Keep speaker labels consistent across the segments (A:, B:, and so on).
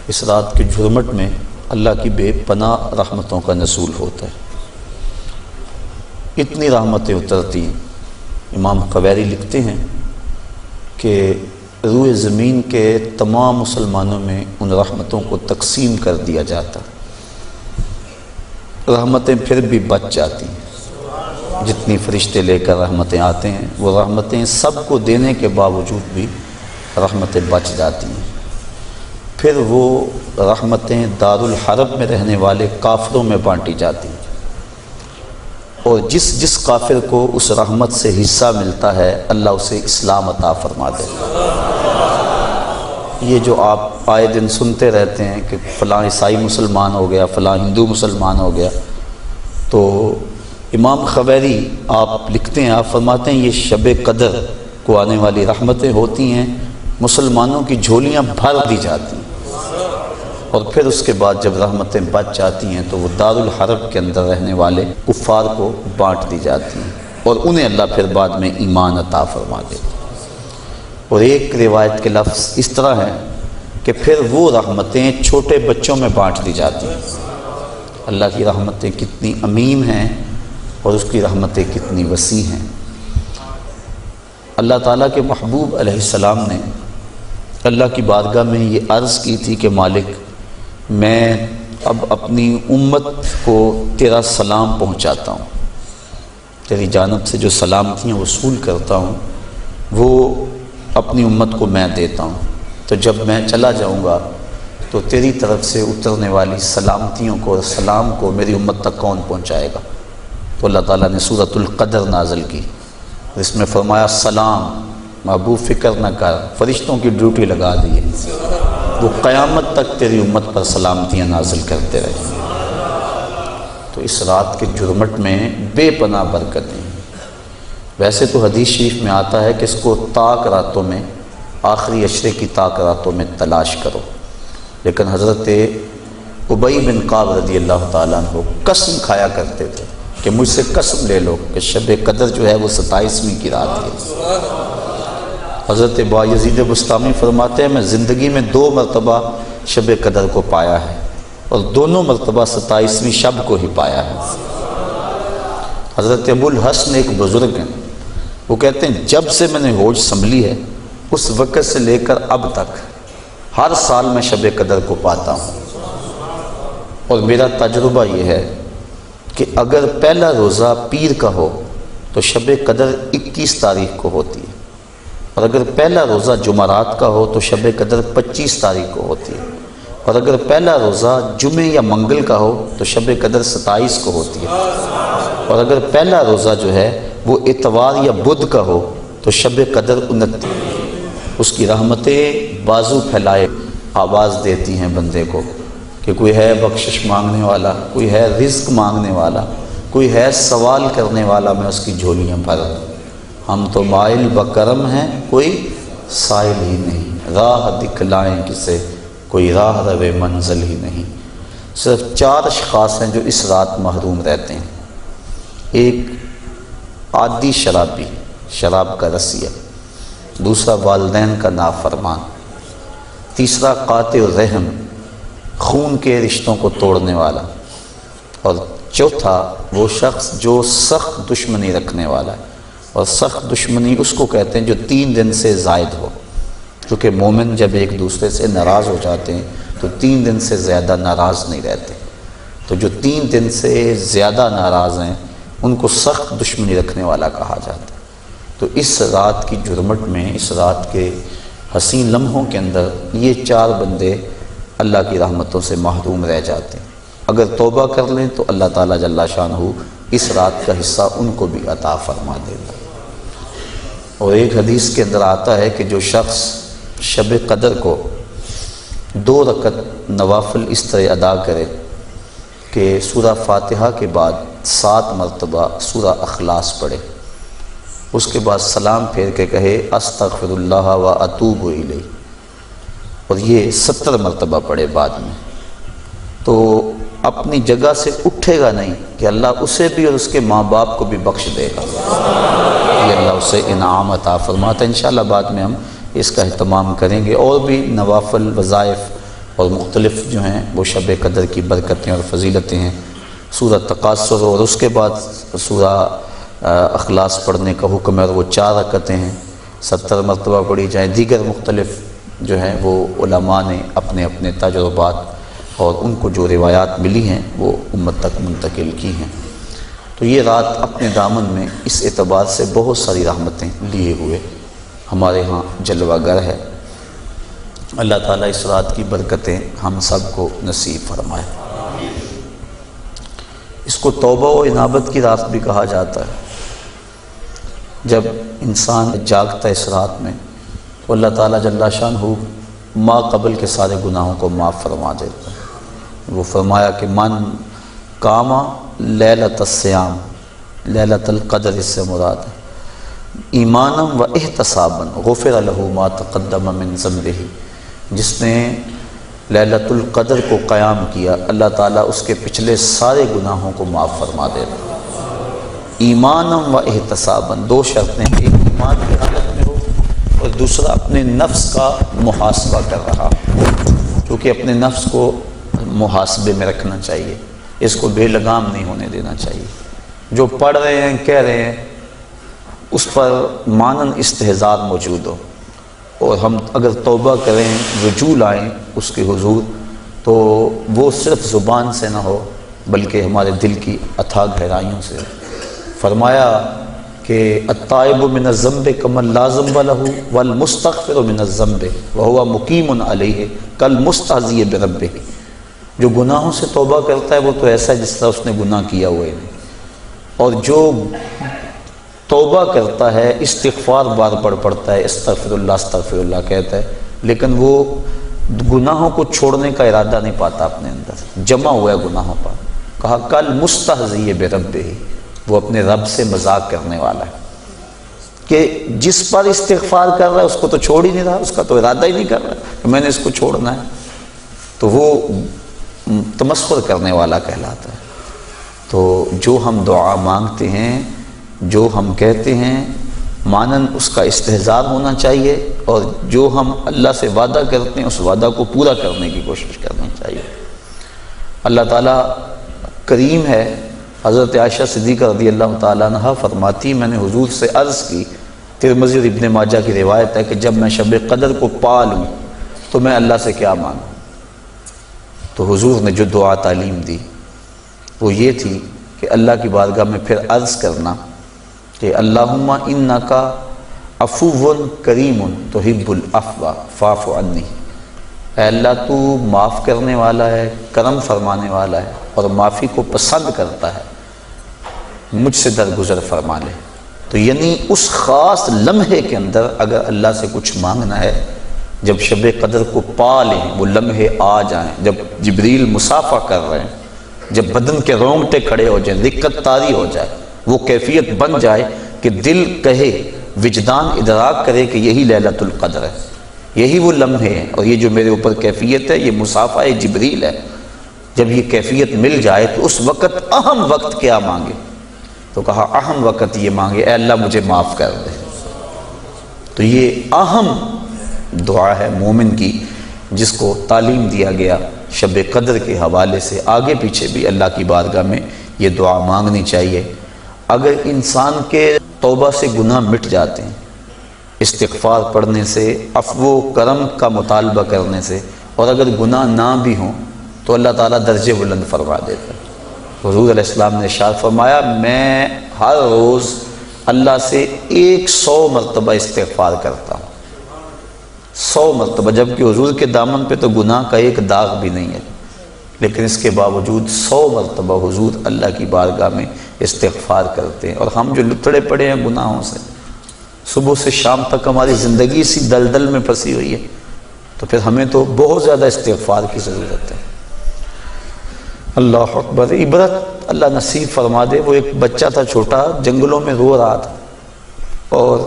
A: اس رات کے جھرمٹ میں اللہ کی بے پناہ رحمتوں کا نزول ہوتا ہے، اتنی رحمتیں اترتی ہیں۔ امام قویری لکھتے ہیں کہ روئے زمین کے تمام مسلمانوں میں ان رحمتوں کو تقسیم کر دیا جاتا، رحمتیں پھر بھی بچ جاتی ہیں۔ جتنی فرشتے لے کر رحمتیں آتے ہیں، وہ رحمتیں سب کو دینے کے باوجود بھی رحمتیں بچ جاتی ہیں۔ پھر وہ رحمتیں دارالحرب میں رہنے والے کافروں میں بانٹی جاتی ہیں، اور جس کافر کو اس رحمت سے حصہ ملتا ہے اللہ اسے اسلام عطا فرما دے۔ یہ جو آپ آئے دن سنتے رہتے ہیں کہ فلاں عیسائی مسلمان ہو گیا، فلاں ہندو مسلمان ہو گیا، تو امام قویری آپ لکھتے ہیں، آپ فرماتے ہیں یہ شب قدر کو آنے والی رحمتیں ہوتی ہیں، مسلمانوں کی جھولیاں بھر دی جاتی ہیں، اور پھر اس کے بعد جب رحمتیں بچ جاتی ہیں تو وہ دارالحرب کے اندر رہنے والے کفار کو بانٹ دی جاتی ہیں، اور انہیں اللہ پھر بعد میں ایمان عطا فرما دیتا۔ اور ایک روایت کے لفظ اس طرح ہے کہ پھر وہ رحمتیں چھوٹے بچوں میں بانٹ دی جاتی ہیں۔ اللہ کی رحمتیں کتنی عمیم ہیں اور اس کی رحمتیں کتنی وسیع ہیں۔ اللہ تعالیٰ کے محبوب علیہ السلام نے اللہ کی بارگاہ میں یہ عرض کی تھی کہ مالک، میں اب اپنی امت کو تیرا سلام پہنچاتا ہوں، تیری جانب سے جو سلامتیاں وصول کرتا ہوں وہ اپنی امت کو میں دیتا ہوں، تو جب میں چلا جاؤں گا تو تیری طرف سے اترنے والی سلامتیوں کو اور سلام کو میری امت تک کون پہنچائے گا؟ تو اللہ تعالیٰ نے سورۃ القدر نازل کی، اس میں فرمایا سلام محبوب فکر نہ کر، فرشتوں کی ڈیوٹی لگا دی ہے، وہ قیامت تک تیری امت پر سلامتیاں نازل کرتے رہے۔ تو اس رات کے جرمٹ میں بے پناہ برکتیں ہیں۔ ویسے تو حدیث شریف میں آتا ہے کہ اس کو طاق راتوں میں، آخری عشرے کی طاق راتوں میں تلاش کرو، لیکن حضرت ابی بن کعب رضی اللہ تعالیٰ عنہ قسم کھایا کرتے تھے کہ مجھ سے قسم لے لو کہ شب قدر جو ہے وہ 27ویں کی رات ہے۔ حضرت بایزید بسطامی فرماتے ہیں میں زندگی میں 2 مرتبہ شب قدر کو پایا ہے، اور دونوں مرتبہ 27ویں شب کو ہی پایا ہے۔ حضرت ابو الحسن ایک بزرگ ہیں، وہ کہتے ہیں جب سے میں نے ہوش سنبھلی ہے اس وقت سے لے کر اب تک ہر سال میں شب قدر کو پاتا ہوں، اور میرا تجربہ یہ ہے کہ اگر پہلا روزہ پیر کا ہو تو شب قدر 21 تاریخ کو ہوتی ہے، اور اگر پہلا روزہ جمعرات کا ہو تو شب قدر 25 تاریخ کو ہوتی ہے، اور اگر پہلا روزہ جمعے یا منگل کا ہو تو شب قدر 27 کو ہوتی ہے، اور اگر پہلا روزہ جو ہے وہ اتوار یا بدھ کا ہو تو شب قدر 29۔ اس کی رحمتیں بازو پھیلائے آواز دیتی ہیں بندے کو کہ کوئی ہے بخشش مانگنے والا، کوئی ہے رزق مانگنے والا، کوئی ہے سوال کرنے والا، میں اس کی جھولیاں بھر دوں۔ ہم تو مائل بکرم ہیں، کوئی سائل ہی نہیں، راہ دکھلائیں کسے، کوئی راہ روے منزل ہی نہیں۔ صرف 4 اشخاص ہیں جو اس رات محروم رہتے ہیں۔ ایک عادی شرابی، شراب کا رسیہ، دوسرا والدین کا نافرمان، تیسرا قاطع الرحم، خون کے رشتوں کو توڑنے والا، اور چوتھا وہ شخص جو سخت دشمنی رکھنے والا ہے، اور سخت دشمنی اس کو کہتے ہیں جو 3 دن سے زائد ہو، کیونکہ مومن جب ایک دوسرے سے ناراض ہو جاتے ہیں تو 3 دن سے زیادہ ناراض نہیں رہتے، تو جو 3 دن سے زیادہ ناراض ہیں ان کو سخت دشمنی رکھنے والا کہا جاتا ہے۔ تو اس رات کی جرمٹ میں، اس رات کے حسین لمحوں کے اندر یہ 4 بندے اللہ کی رحمتوں سے محروم رہ جاتے ہیں۔ اگر توبہ کر لیں تو اللہ تعالیٰ جل شانہ اس رات کا حصہ ان کو بھی عطا فرما دیتا۔ اور ایک حدیث کے اندر آتا ہے کہ جو شخص شب قدر کو 2 رکعت نوافل اس طرح ادا کرے کہ سورہ فاتحہ کے بعد 7 مرتبہ سورہ اخلاص پڑھے، اس کے بعد سلام پھیر کے کہے استغفر اللہ و اتوب الیہ، اور یہ 70 مرتبہ پڑھے بعد میں، تو اپنی جگہ سے اٹھے گا نہیں کہ اللہ اسے بھی اور اس کے ماں باپ کو بھی بخش دے گا، یہ اللہ اسے انعام عطا فرماتا ہے۔ انشاءاللہ بعد میں ہم اس کا اہتمام کریں گے، اور بھی نوافل وظائف اور مختلف جو ہیں وہ شب قدر کی برکتیں اور فضیلتیں ہیں۔ سورہ تکاثر اور اس کے بعد سورہ اخلاص پڑھنے کا حکم ہے، اور وہ 4 رکعتیں ہیں، 70 مرتبہ پڑھی جائیں۔ دیگر مختلف جو ہیں وہ علماء نے اپنے اپنے تجربات اور ان کو جو روایات ملی ہیں وہ امت تک منتقل کی ہیں۔ تو یہ رات اپنے دامن میں اس اعتبار سے بہت ساری رحمتیں لیے ہوئے ہمارے ہاں جلوہ گر ہے۔ اللہ تعالیٰ اس رات کی برکتیں ہم سب کو نصیب فرمائے۔ اس کو توبہ و انابت کی رات بھی کہا جاتا ہے۔ جب انسان جاگتا ہے اس رات میں تو اللہ تعالیٰ جل شانہ ما قبل کے سارے گناہوں کو معاف فرما دیتا ہے۔ وہ فرمایا کہ من کاما لیلۃ الصیام، لیلۃ القدر اس سے مراد ہے، ایمانا و احتسابا غفر لہ ما تقدم من ذنبہ، جس نے لیلۃ القدر کو قیام کیا اللہ تعالیٰ اس کے پچھلے سارے گناہوں کو معاف فرما دیتا ہے۔ ایمانا و احتسابا، 2 شرطیں، ایک ایمان کی حالت میں ہو اور دوسرا اپنے نفس کا محاسبہ کر رہا، کیونکہ اپنے نفس کو محاسبے میں رکھنا چاہیے، اس کو بے لگام نہیں ہونے دینا چاہیے۔ جو پڑھ رہے ہیں کہہ رہے ہیں اس پر مانن استحضار موجود ہو، اور ہم اگر توبہ کریں، رجوع لائیں اس کے حضور، تو وہ صرف زبان سے نہ ہو بلکہ ہمارے دل کی اتھاہ گہرائیوں سے۔ فرمایا کہ التائب من الذنب کمن لا ذنب لہ والمستغفر من الذنب وہو مقیم علیہ کالمستہزئ بربہ، جو گناہوں سے توبہ کرتا ہے وہ تو ایسا ہے جس طرح اس نے گناہ کیا ہوا ہے، اور جو توبہ کرتا ہے استغفار بار بار پڑھتا ہے، استغفر اللہ کہتا ہے، لیکن وہ گناہوں کو چھوڑنے کا ارادہ نہیں پاتا، اپنے اندر جمع ہوا ہے گناہوں پر۔ کہا کل مستہزئ بربہ، وہ اپنے رب سے مذاق کرنے والا ہے کہ جس پر استغفار کر رہا ہے اس کو تو چھوڑ ہی نہیں رہا، اس کا تو ارادہ ہی نہیں کر رہا کہ میں نے اس کو چھوڑنا ہے، تو وہ تمسخر کرنے والا کہلاتا ہے۔ تو جو ہم دعا مانگتے ہیں، جو ہم کہتے ہیں، مانن اس کا استحضار ہونا چاہیے، اور جو ہم اللہ سے وعدہ کرتے ہیں اس وعدہ کو پورا کرنے کی کوشش کرنی چاہیے۔ اللہ تعالیٰ کریم ہے۔ حضرت عائشہ صدیقہ رضی اللہ تعالیٰ عنہ فرماتی، میں نے حضور سے عرض کی، ترمذی اور ابن ماجہ کی روایت ہے کہ جب میں شب قدر کو پا لوں تو میں اللہ سے کیا مانگوں؟ تو حضور نے جو دعا تعلیم دی وہ یہ تھی کہ اللہ کی بارگاہ میں پھر عرض کرنا کہ اللہم انکا عفو کریم تحب العفو فاعف عنی، اے اللہ تو معاف کرنے والا ہے، کرم فرمانے والا ہے اور معافی کو پسند کرتا ہے، مجھ سے درگزر فرما لے۔ تو یعنی اس خاص لمحے کے اندر اگر اللہ سے کچھ مانگنا ہے، جب شب قدر کو پا لیں، وہ لمحے آ جائیں، جب جبریل مصافحہ کر رہے ہیں، جب بدن کے رونگٹے کھڑے ہو جائیں، رقت طاری ہو جائے، وہ کیفیت بن جائے کہ دل کہے، وجدان ادراک کرے کہ یہی لیلۃ القدر ہے، یہی وہ لمحے ہیں، اور یہ جو میرے اوپر کیفیت ہے یہ مصافحہ جبریل ہے۔ جب یہ کیفیت مل جائے تو اس وقت اہم وقت کیا مانگے؟ تو کہا اہم وقت یہ مانگے اے اللہ مجھے معاف کر دے۔ تو یہ اہم دعا ہے مومن کی، جس کو تعلیم دیا گیا شب قدر کے حوالے سے۔ آگے پیچھے بھی اللہ کی بارگاہ میں یہ دعا مانگنی چاہیے۔ اگر انسان کے توبہ سے گناہ مٹ جاتے ہیں، استغفار پڑھنے سے، عفو و کرم کا مطالبہ کرنے سے، اور اگر گناہ نہ بھی ہوں تو اللہ تعالیٰ درجے بلند فرما دیتا ہے۔ حضور علیہ السلام نے ارشاد فرمایا، میں ہر روز اللہ سے 100 مرتبہ استغفار کرتا ہوں، 100 مرتبہ، جبکہ حضور کے دامن پہ تو گناہ کا ایک داغ بھی نہیں ہے، لیکن اس کے باوجود 100 مرتبہ حضور اللہ کی بارگاہ میں استغفار کرتے ہیں۔ اور ہم جو لتڑے پڑے ہیں گناہوں سے، صبح سے شام تک ہماری زندگی اسی دلدل میں پھنسی ہوئی ہے، تو پھر ہمیں تو بہت زیادہ استغفار کی ضرورت ہے۔ اللہ اکبر، عبرت اللہ نصیب فرما دے۔ وہ ایک بچہ تھا چھوٹا، جنگلوں میں رو رہا تھا، اور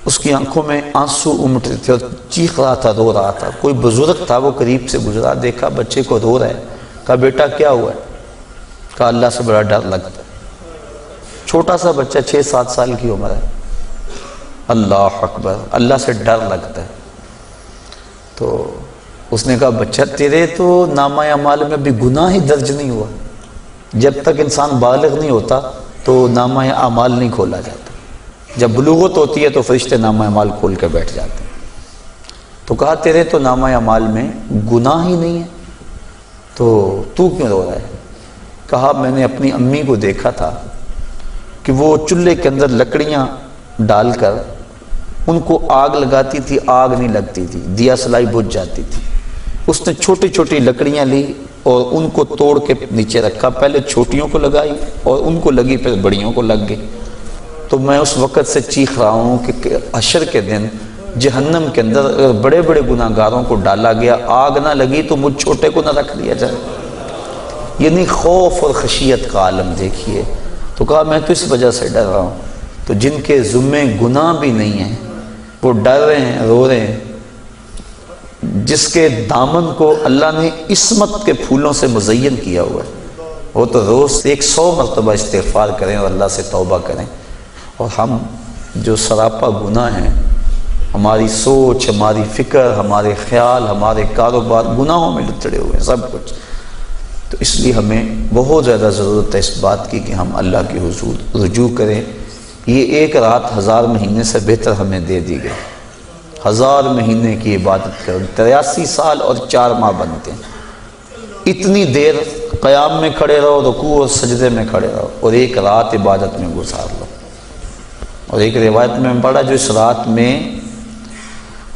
A: اس کی آنکھوں میں آنسو امٹ رہے تھے اور چیخ رہا تھا، رو رہا تھا۔ کوئی بزرگ تھا، وہ قریب سے گزرا، دیکھا بچے کو رو رہا ہے، کہا بیٹا کیا ہوا ہے؟ کہا اللہ سے بڑا ڈر لگتا ہے۔ چھوٹا سا بچہ 6-7 سال کی عمر ہے۔ اللہ اکبر، اللہ سے ڈر لگتا ہے۔ تو اس نے کہا بچہ تیرے تو نامہ اعمال میں ابھی گناہ ہی درج نہیں ہوا، جب تک انسان بالغ نہیں ہوتا تو نامہ اعمال نہیں کھولا جاتا، جب بلوغت ہوتی ہے تو فرشتے نامہ اعمال کھول کے بیٹھ جاتے ہیں۔ تو کہا تیرے تو نامہ اعمال میں گناہ ہی نہیں ہے تو کیوں رو رہا ہے؟ کہا میں نے اپنی امی کو دیکھا تھا کہ وہ چولہے کے اندر لکڑیاں ڈال کر ان کو آگ لگاتی تھی، آگ نہیں لگتی تھی، دیا سلائی بجھ جاتی تھی۔ اس نے چھوٹی چھوٹی لکڑیاں لی اور ان کو توڑ کے نیچے رکھا، پہلے چھوٹیوں کو لگائی اور ان کو لگی، پھر بڑیوں کو لگ گئی۔ تو میں اس وقت سے چیخ رہا ہوں کہ حشر کے دن جہنم کے اندر اگر بڑے بڑے گناہ گاروں کو ڈالا گیا، آگ نہ لگی تو مجھ چھوٹے کو نہ رکھ لیا جائے۔ یعنی خوف اور خشیت کا عالم دیکھیے۔ تو کہا میں تو اس وجہ سے ڈر رہا ہوں، تو جن کے ذمے گناہ بھی نہیں ہیں وہ ڈر رہے ہیں، رو رہے ہیں، جس کے دامن کو اللہ نے عصمت کے پھولوں سے مزین کیا ہوا ہے، وہ تو روز 100 مرتبہ استغفار کریں اور اللہ سے توبہ کریں۔ اور ہم جو سراپا گناہ ہیں، ہماری سوچ، ہماری فکر، ہمارے خیال، ہمارے کاروبار گناہوں میں لتڑے ہوئے ہیں سب کچھ۔ تو اس لیے ہمیں بہت زیادہ ضرورت ہے اس بات کی کہ ہم اللہ کے حضور رجوع کریں۔ یہ ایک رات 1000 مہینے سے بہتر ہمیں دے دی گئی۔ 1000 مہینے کی عبادت کریں، 83 سال اور 4 ماہ بنتے ہیں۔ اتنی دیر قیام میں کھڑے رہو، رکوع اور سجدے میں کھڑے رہو، اور ایک رات عبادت میں گزار لو۔ اور ایک روایت میں پڑھا جو اس رات میں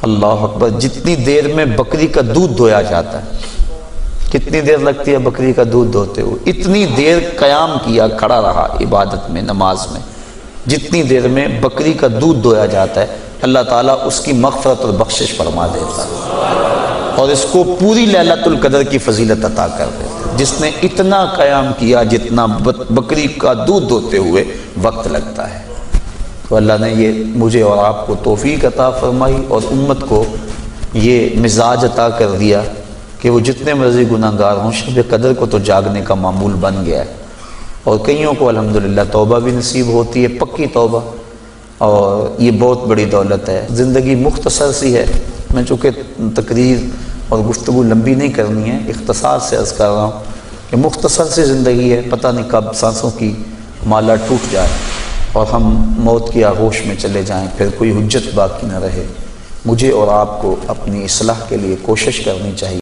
A: اللہ اکبر جتنی دیر میں بکری کا دودھ دھویا جاتا ہے، کتنی دیر لگتی ہے بکری کا دودھ دھوتے ہوئے، اتنی دیر قیام کیا، کھڑا رہا عبادت میں، نماز میں، جتنی دیر میں بکری کا دودھ دھویا جاتا ہے، اللہ تعالیٰ اس کی مغفرت اور بخشش فرما دیتا ہے اور اس کو پوری لیلۃ القدر کی فضیلت عطا کر دیتا ہے، جس نے اتنا قیام کیا جتنا بکری کا دودھ دھوتے ہوئے وقت لگتا ہے۔ تو اللہ نے یہ مجھے اور آپ کو توفیق عطا فرمائی اور امت کو یہ مزاج عطا کر دیا کہ وہ جتنے مرضی گناہ گار ہوں، شب قدر کو تو جاگنے کا معمول بن گیا ہے، اور کئیوں کو الحمدللہ توبہ بھی نصیب ہوتی ہے، پکی توبہ، اور یہ بہت بڑی دولت ہے۔ زندگی مختصر سی ہے، میں چونکہ تقریر اور گفتگو لمبی نہیں کرنی ہے، اختصار سے عرض کر رہا ہوں کہ مختصر سی زندگی ہے، پتہ نہیں کب سانسوں کی مالا ٹوٹ جائے اور ہم موت کی آغوش میں چلے جائیں، پھر کوئی حجت باقی نہ رہے۔ مجھے اور آپ کو اپنی اصلاح کے لیے کوشش کرنی چاہیے۔